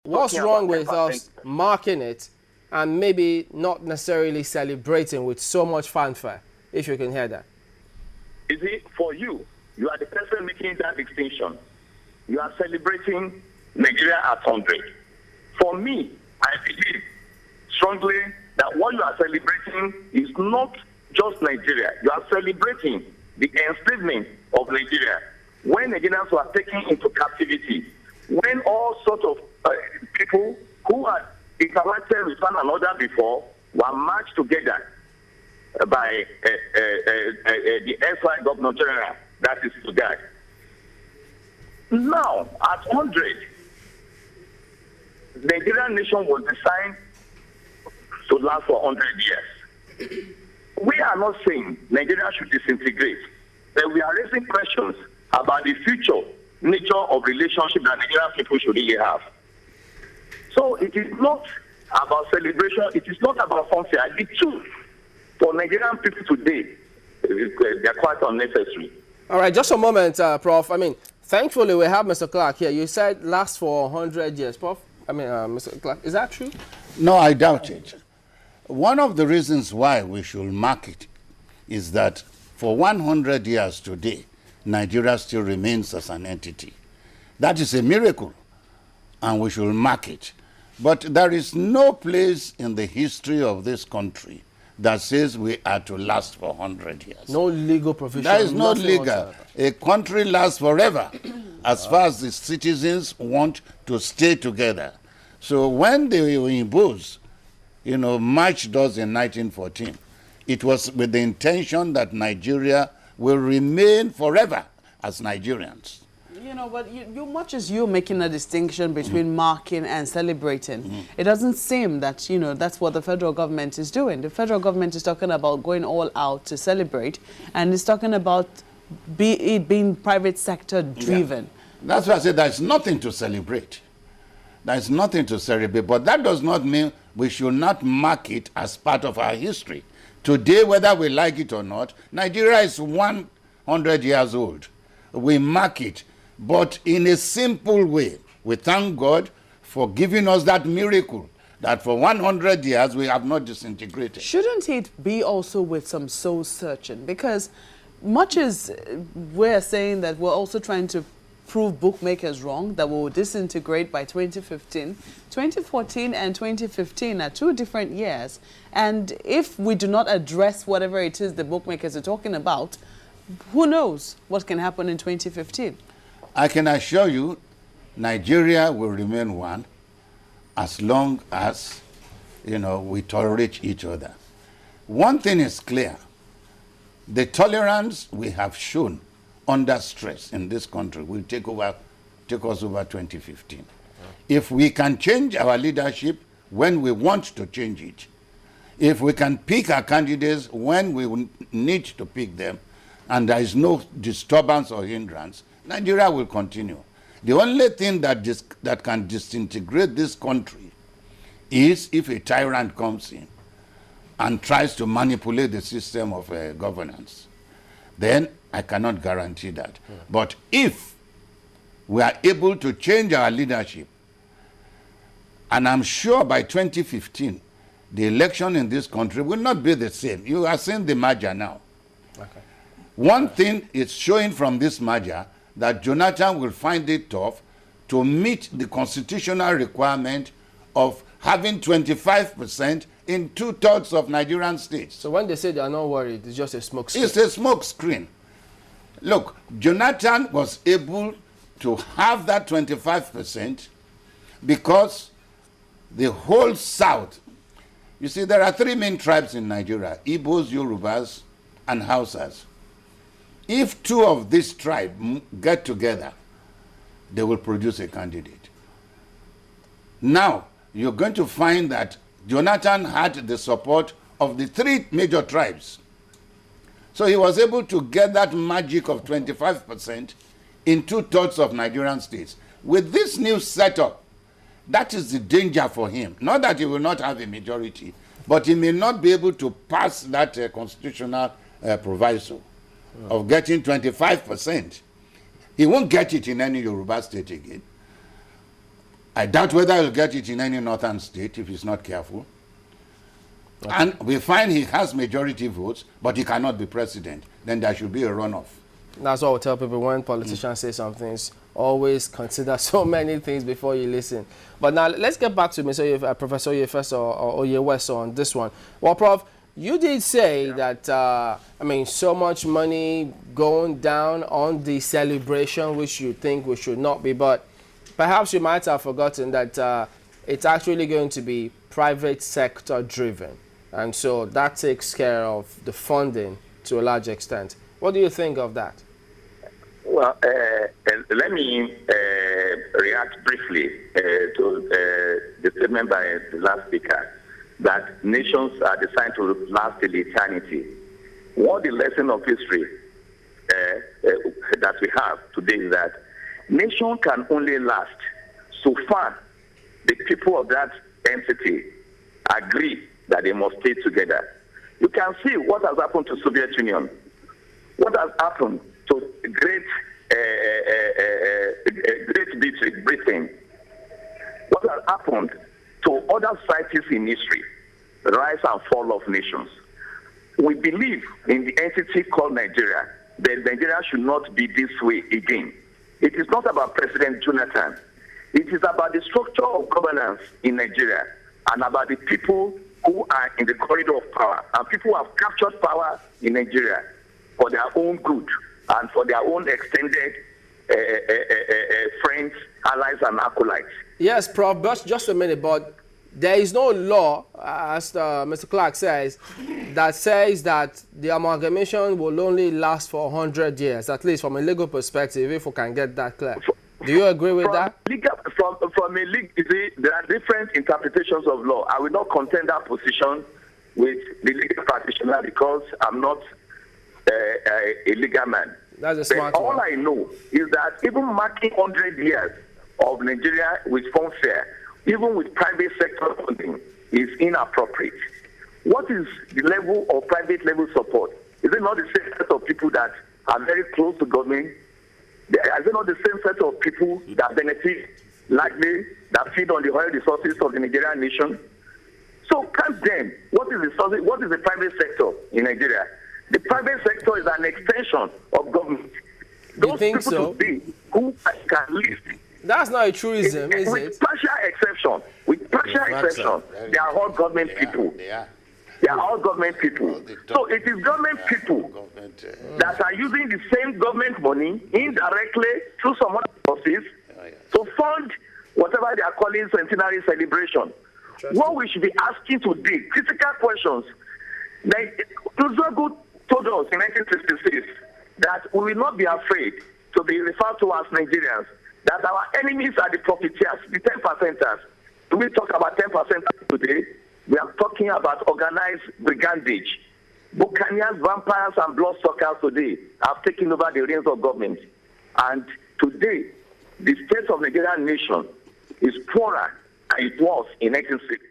what's wrong with us marking it and maybe not necessarily celebrating with so much fanfare, if you can hear that? Is it for you? You are the person making that distinction. You are celebrating Nigeria at 100. For me, I believe strongly that what you are celebrating is not just Nigeria. You are celebrating the enslavement of Nigeria. When Nigerians were taken into captivity, when all sorts of people who had interacted with one another before were marched together by the SY Governor General, that is today. Now, at 100, the Nigerian nation was designed to last for 100 years. We are not saying Nigeria should disintegrate, but we are raising questions about the future nature of relationship that Nigerian people should really have. So it is not about celebration, it is not about fanfare. The truth for Nigerian people today, they are quite unnecessary. All right, just a moment, Prof. I mean, thankfully we have Mr. Clarke here. You said last for 100 years, Prof. I mean, Mr. Clarke, is that true? No, I doubt it. One of the reasons why we should mark it is that for 100 years today, Nigeria still remains as an entity. That is a miracle, and we should mark it. But there is no place in the history of this country that says we are to last for 100 years. No legal provision. There is no legal. A country lasts forever as far as the citizens want to stay together. So when they impose, March does in 1914, it was with the intention that Nigeria will remain forever as Nigerians. But much as you're making a distinction between marking and celebrating, it doesn't seem that, that's what the federal government is doing. The federal government is talking about going all out to celebrate, and it's talking about it being private sector driven. Yeah. That's why I said there's nothing to celebrate. There's nothing to celebrate, but that does not mean we should not mark it as part of our history. Today, whether we like it or not, Nigeria is 100 years old. We mark it, but in a simple way. We thank God for giving us that miracle, that for 100 years we have not disintegrated. Shouldn't it be also with some soul searching? Because much as we're saying that we're also trying to prove bookmakers wrong, that we will disintegrate by 2015. 2014 and 2015 are 2 different years. And if we do not address whatever it is the bookmakers are talking about, who knows what can happen in 2015? I can assure you Nigeria will remain one as long as, we tolerate each other. One thing is clear. The tolerance we have shown under stress in this country will take us over 2015. If we can change our leadership when we want to change it, if we can pick our candidates when we need to pick them, and there is no disturbance or hindrance, Nigeria will continue. The only thing that can disintegrate this country is if a tyrant comes in and tries to manipulate the system of governance. Then I cannot guarantee that. Yeah. But if we are able to change our leadership, and I'm sure by 2015, the election in this country will not be the same. You are seeing the merger now. Okay. One thing is showing from this merger that Jonathan will find it tough to meet the constitutional requirement of having 25% in 2/3 of Nigerian states. So when they say they are not worried, it's just a smoke screen. It's a smoke screen. Look, Jonathan was able to have that 25% because the whole South, you see, there are 3 main tribes in Nigeria: Igbos, Yorubas, and Hausas. If 2 of these tribes get together, they will produce a candidate. Now, you're going to find that Jonathan had the support of the 3 major tribes. So he was able to get that magic of 25% in 2/3 of Nigerian states. With this new setup, that is the danger for him. Not that he will not have a majority, but he may not be able to pass that constitutional proviso of getting 25%. He won't get it in any Yoruba state again. I doubt whether he'll get it in any northern state if he's not careful. Okay. And we find he has majority votes, but he cannot be president. Then there should be a runoff. That's what we tell people when politicians say some things. Always consider so many things before you listen. But now let's get back to Professor Oyefeso or Oyeweso on this one. Well, Prof, you did say that, I mean, so much money going down on the celebration, which you think we should not be, but perhaps you might have forgotten that it's actually going to be private sector driven. And so that takes care of the funding to a large extent. What do you think of that? Well, let me react briefly to the statement by the last speaker that nations are designed to last till eternity. One of the lessons of history that we have today is that nation can only last so far the people of that entity agree that they must stay together. You can see what has happened to Soviet Union, what has happened to Great Britain, what has happened to other societies in history, the rise and fall of nations. We believe in the entity called Nigeria, that Nigeria should not be this way again. It is not about President Jonathan. It is about the structure of governance in Nigeria and about the people who are in the corridor of power and people who have captured power in Nigeria for their own good and for their own extended friends, allies, and acolytes. Yes, Prof, but just a minute, but there is no law, as Mr. Clarke says, that says that the amalgamation will only last for 100 years, at least from a legal perspective, if we can get that clear. Do you agree with that? From a legal, there are different interpretations of law. I will not contend that position with the legal practitioner because I'm not a legal man. That's a smart but one. All I know is that even marking 100 years of Nigeria with funfair, even with private sector funding, is inappropriate. What is the level of private level support? Is it not the same set of people that are very close to government? Is it not the same set of people that benefit largely, that feed on the oil resources of the Nigerian nation? So count them. What is the private sector in Nigeria? The private sector is an extension of government. You think so? Today who can live. That's not a truism, is with it? Partial exception. With partial exception, they are all government people. They are all government people. So it is government people that are using the same government money indirectly through some other sources to fund whatever they are calling Centenary celebration. What we should be asking today, critical questions. Uzogu told us in 1966 that we will not be afraid to be referred to as Nigerians, that our enemies are the profiteers, the 10%ers. Do we talk about 10% today? We are talking about organized brigandage. Buccaneers, vampires, and bloodsuckers today have taken over the reins of government. And today, the state of Nigerian nation is poorer than it was in 1960.